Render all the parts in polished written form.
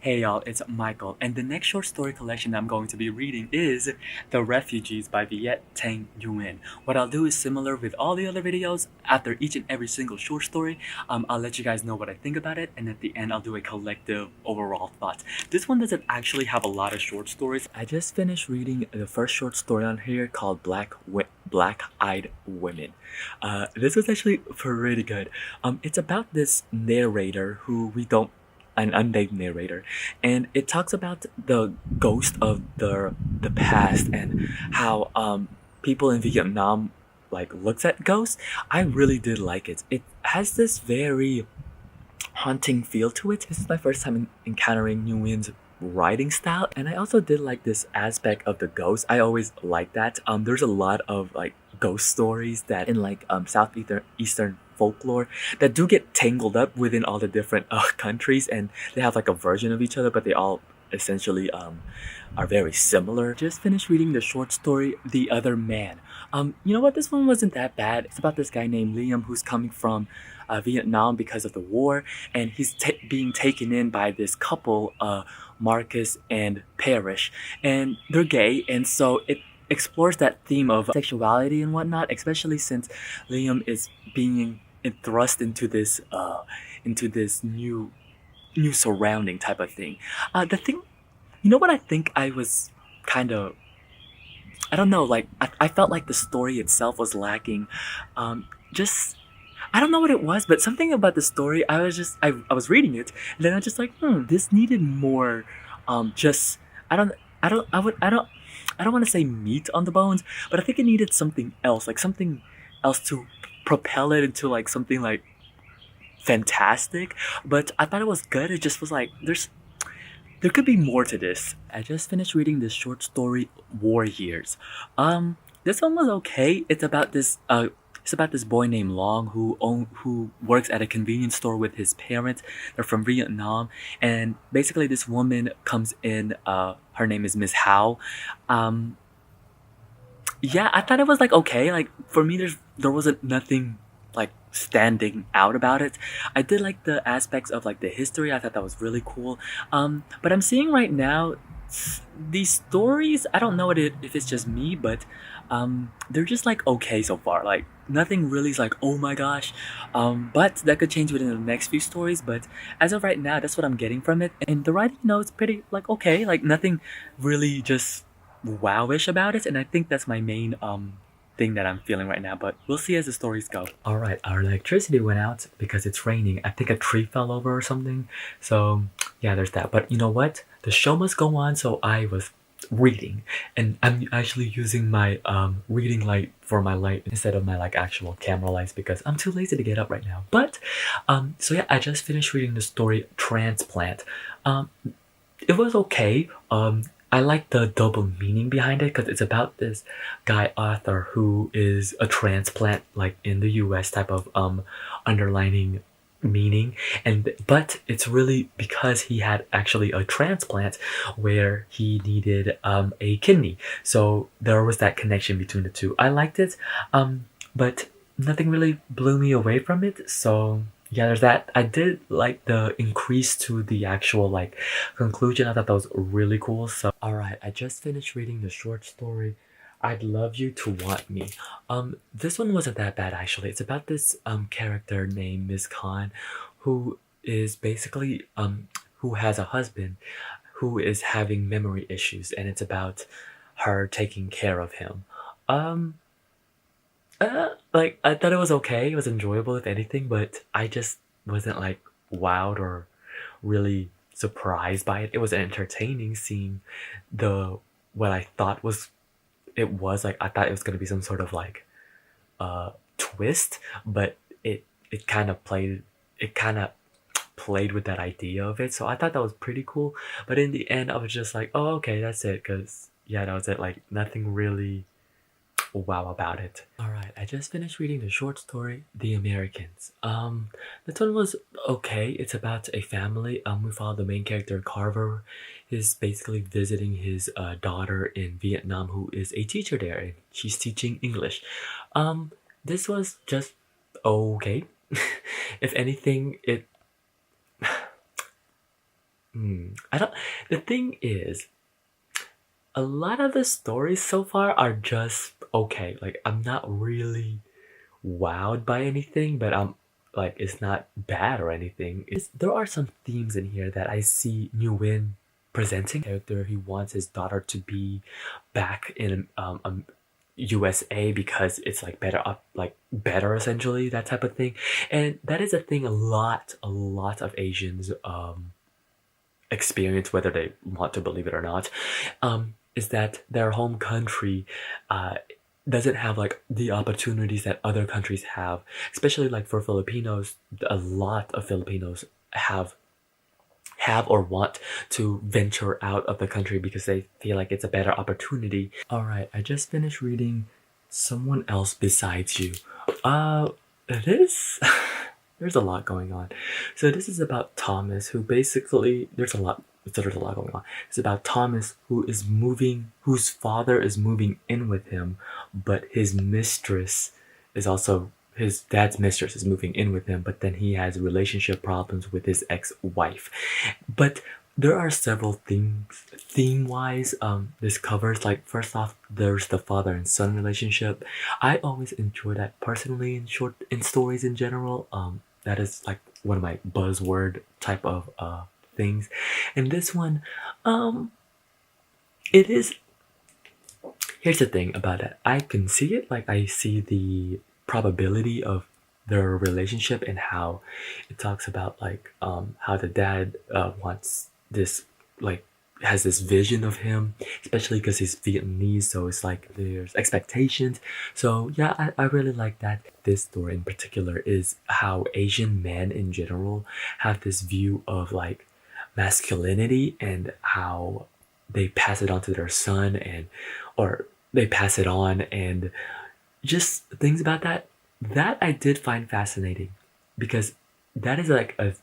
Hey y'all, it's Michael, and the next short story collection I'm going to be reading is The Refugees by Viet, Thanh, Nguyen. What I'll do is similar with all the other videos. After each and every single short story, I'll let you guys know what I think about it, and at the end I'll do a collective overall thoughts. This one doesn't actually have a lot of short stories. I just finished reading the first short story on here called Black-Eyed Women. This was actually pretty good. It's about this narrator who we don't an unnamed narrator, and it talks about the ghost of the past and how people in Vietnam like looks at ghosts. I really did like it. It has this very haunting feel to it. This is my first time encountering Nguyen's writing style, and I also did like this aspect of the ghost. I always like that. There's a lot of like ghost stories that in like southeastern folklore that do get tangled up within all the different countries, and they have like a version of each other, but they all essentially are very similar. Just finished reading the short story The Other Man. You know what? This one wasn't that bad. It's about this guy named Liam who's coming from Vietnam because of the war, and he's being taken in by this couple, Marcus and Parrish, and they're gay, and so it explores that theme of sexuality and whatnot, especially since Liam is being thrust into this new surrounding type of thing. The thing, you know what I think I was kind of, I don't know, like I felt like the story itself was lacking. Just I don't know what it was, but something about the story, I was reading it, and then I was just like, this needed more. Just I don't I don't I would I don't want to say meat on the bones, but I think it needed something else, like something else to propel it into like something like fantastic. But I thought it was good. It just was like there could be more to this. I just finished reading this short story, War Years. This one was okay. It's about this boy named Long who works at a convenience store with his parents. They're from Vietnam, and basically this woman comes in. Her name is Miss Howe. Um, yeah, I thought it was like okay. Like for me, there wasn't nothing like standing out about it. I did like the aspects of like the history. I thought that was really cool. But I'm seeing right now these stories. I don't know if it's just me, but they're just like okay so far. Like nothing really is like oh my gosh. But that could change within the next few stories. But as of right now, that's what I'm getting from it. And the writing, it's pretty like okay. Like nothing really just wowish about it. And I think that's my main thing that I'm feeling right now, but we'll see as the stories go. Alright, our electricity went out because it's raining. I think a tree fell over or something. So yeah, there's that. But you know what? The show must go on, so I was reading, and I'm actually using my reading light for my light instead of my like actual camera lights because I'm too lazy to get up right now. But so yeah, I just finished reading the story Transplant. It was okay. I like the double meaning behind it because it's about this guy Arthur who is a transplant, like in the U.S. type of underlining meaning, and but it's really because he had actually a transplant where he needed a kidney. So there was that connection between the two. I liked it, but nothing really blew me away from it. So yeah, there's that. I did like the increase to the actual like conclusion. I thought that was really cool. So alright, I just finished reading the short story I'd Love You to Want Me. This one wasn't that bad actually. It's about this character named Miss Khan who is basically who has a husband who is having memory issues, and it's about her taking care of him. Um like I thought it was okay. It was enjoyable if anything, but I just wasn't like wowed or really surprised by it. It was entertaining seeing the what I thought was it was like I thought it was gonna be some sort of like twist, but it kind of played with that idea of it. So I thought that was pretty cool. But in the end, I was just like, oh okay, that's it. Cause yeah, that was it. Like nothing really wow about it. Alright, I just finished reading the short story The Americans. This one was okay. It's about a family. We follow the main character Carver. He's basically visiting his daughter in Vietnam who is a teacher there, and she's teaching English. This was just okay. If anything, it I don't. The thing is, a lot of the stories so far are just okay. Like I'm not really wowed by anything, but I'm like it's not bad or anything. There are some themes in here that I see Nguyen presenting. Character, he wants his daughter to be back in USA because it's like better up, like better essentially, that type of thing. And that is a thing a lot of Asians experience, whether they want to believe it or not, is that their home country uh, doesn't have like the opportunities that other countries have, especially like for Filipinos. A lot of Filipinos have or want to venture out of the country because they feel like it's a better opportunity. All right, I just finished reading Someone Else Besides You. This there's a lot going on. So this is about Thomas, who basically there's a lot going on. It's about Thomas whose father is moving in with him, but his dad's mistress is moving in with him, but then he has relationship problems with his ex-wife. But there are several things theme wise this covers. Like first off, there's the father and son relationship. I always enjoy that personally in stories in general. That is like one of my buzzword type of things. And this one, um it is here's the thing about it. I can see it, like I see the probability of their relationship and how it talks about like how the dad wants this, like has this vision of him, especially because he's Vietnamese, so it's like there's expectations. So yeah, I really like that. This story in particular is how Asian men in general have this view of like masculinity and how they pass it on to their son, and or they pass it on, and just things about that I did find fascinating, because that is like a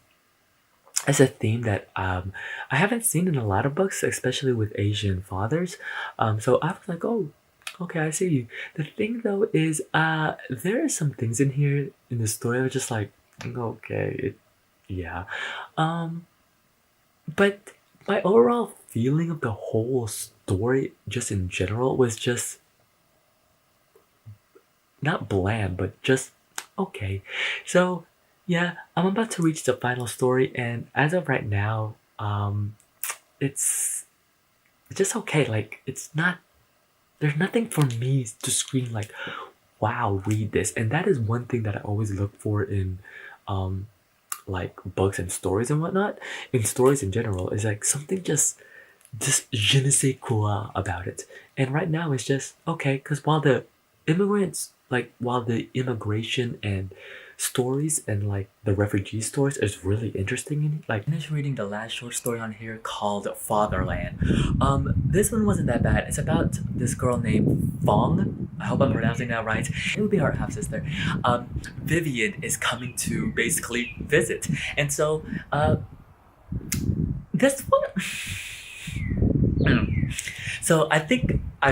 theme that I haven't seen in a lot of books, especially with Asian fathers. So I was like, oh, okay, I see you. The thing though is, there are some things in here in the story that are just like, okay, yeah. Um, but my overall feeling of the whole story, just in general, was just not bland, but just okay. So yeah, I'm about to reach the final story, and as of right now, it's just okay. Like it's not there's nothing for me to scream like, wow, read this. And that is one thing that I always look for in um like books and stories and whatnot. In stories in general, is like something just je ne sais quoi about it. And right now it's just okay, because while the immigration and stories and like the refugee stories is really interesting, in like I finished reading the last short story on here called Fatherland. This one wasn't that bad. It's about this girl named Fong. I hope I'm pronouncing that right. It would be her half sister. Vivian is coming to basically visit, and so this one. So I think I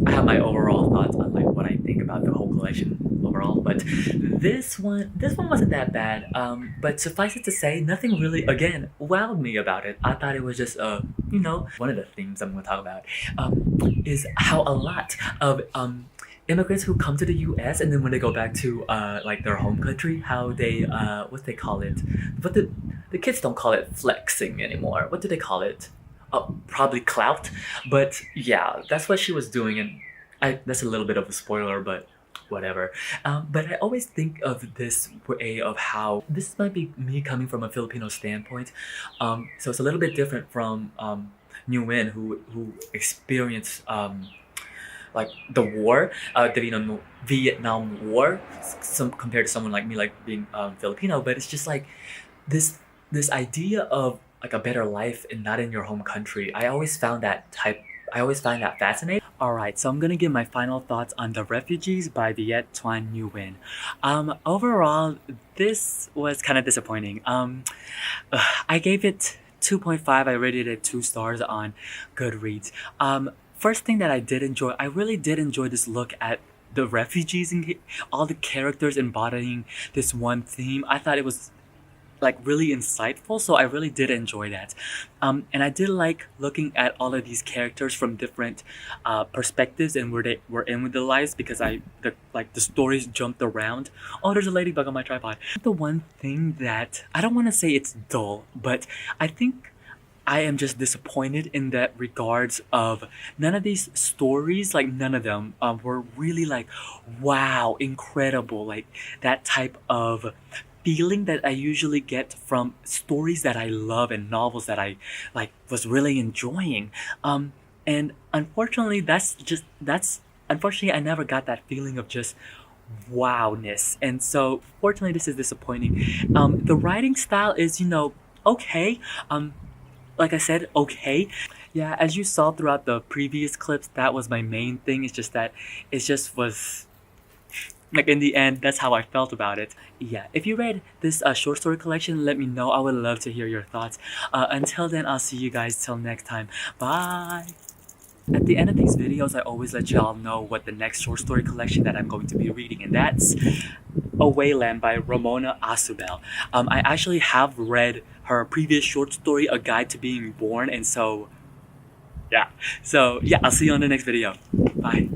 have my overall thoughts on like what I think about the whole collection overall, but this one wasn't that bad. But suffice it to say, nothing really again wowed me about it. I thought it was just one of the themes I'm going to talk about is how a lot of immigrants who come to the U.S. and then when they go back to like their home country, how they what they call it, but the kids don't call it flexing anymore. What do they call it? Probably clout. But yeah, that's what she was doing, and that's a little bit of a spoiler, but whatever. But I always think of this way of how this might be me coming from a Filipino standpoint. So it's a little bit different from Nguyen, who experienced like the war, the Vietnam War, some compared to someone like me, like being Filipino. But it's just like this idea of like a better life and not in your home country. I always find that fascinating. Alright, so I'm gonna give my final thoughts on The Refugees by Viet Tuan Nguyen. Overall, this was kind of disappointing. I gave it 2.5. I rated it 2 stars on Goodreads. First thing that I really did enjoy this look at the refugees and all the characters embodying this one theme. I thought it was like really insightful, so I really did enjoy that. And I did like looking at all of these characters from different perspectives and where they were in with their lives, because the stories jumped around. Oh, there's a ladybug on my tripod. The one thing that I don't want to say it's dull, but I think I am just disappointed in that regards of none of these stories, like none of them were really like, wow, incredible, like that type of feeling that I usually get from stories that I love and novels that I like was really enjoying. And unfortunately, that's unfortunately I never got that feeling of just wowness, and so fortunately this is disappointing. The writing style is, okay. Like I said, okay. Yeah, as you saw throughout the previous clips, that was my main thing. It's just that it just was like in the end, that's how I felt about it. Yeah, if you read this short story collection, let me know. I would love to hear your thoughts. Until then, I'll see you guys till next time. Bye. At the end of these videos, I always let y'all know what the next short story collection that I'm going to be reading, and that's Awayland by Ramona Asubel. I actually have read her previous short story, A Guide to Being Born, and so yeah. So yeah, I'll see you on the next video. Bye.